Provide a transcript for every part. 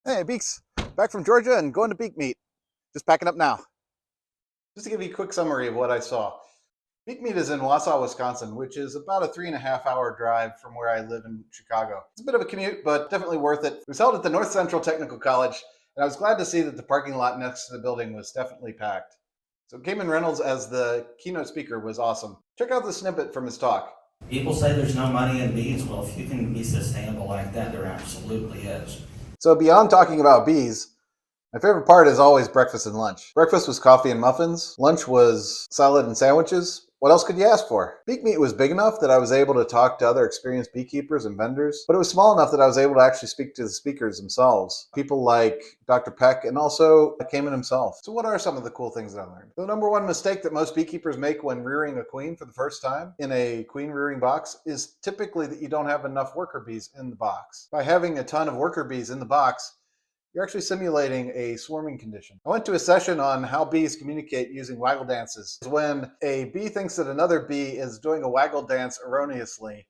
Hey, Beeks, back from Georgia and going to Beek meet. Just packing up now. Just to give you a quick summary of what I saw. Beek meet is in Wausau, Wisconsin, which is about a 3.5 hour drive from where I live in Chicago. It's a bit of a commute, but definitely worth it. It was held at the North Central Technical College, and I was glad to see that the parking lot next to the building was definitely packed. So Gaiman Reynolds as the keynote speaker was awesome. Check out the snippet from his talk. People say there's no money in bees. Well, if you can be sustainable like that, there absolutely is. So beyond talking about bees, my favorite part is always breakfast and lunch. Breakfast was coffee and muffins. Lunch was salad and sandwiches. What else could you ask for? Beek Meet was big enough that I was able to talk to other experienced beekeepers and vendors, but it was small enough that I was able to actually speak to the speakers themselves. People like Dr. Peck and also Kamen himself. So what are some of the cool things that I learned? The number one mistake that most beekeepers make when rearing a queen for the first time in a queen rearing box is typically that you don't have enough worker bees in the box. By having a ton of worker bees in the box, you're actually simulating a swarming condition. I went to a session on how bees communicate using waggle dances. When a bee thinks that another bee is doing a waggle dance erroneously,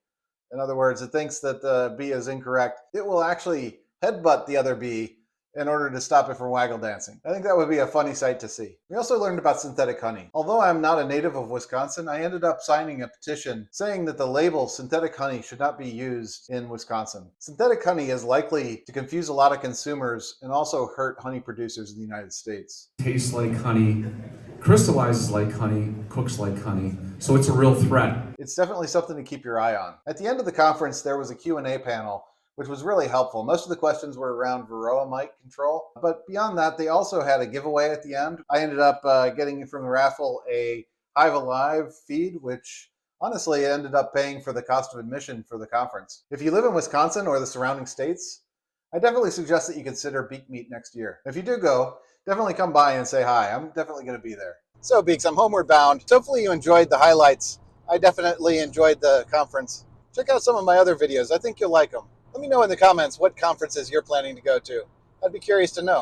in other words, it thinks that the bee is incorrect, it will actually headbutt the other bee in order to stop it from waggle dancing. I think that would be a funny sight to see. We also learned about synthetic honey. Although I'm not a native of Wisconsin, I ended up signing a petition saying that the label synthetic honey should not be used in Wisconsin. Synthetic honey is likely to confuse a lot of consumers and also hurt honey producers in the United States. Tastes like honey, crystallizes like honey, cooks like honey, so it's a real threat. It's definitely something to keep your eye on. At the end of the conference, there was a Q&A panel which was really helpful. Most of the questions were around Varroa mite control, but beyond that, they also had a giveaway at the end. I ended up getting from the raffle a Hive Alive feed, which honestly ended up paying for the cost of admission for the conference. If you live in Wisconsin or the surrounding states, I definitely suggest that you consider Beek Meet next year. If you do go, definitely come by and say hi. I'm definitely going to be there. So Beeks, I'm homeward bound. So hopefully you enjoyed the highlights. I definitely enjoyed the conference. Check out some of my other videos. I think you'll like them. Let me know in the comments what conferences you're planning to go to. I'd be curious to know.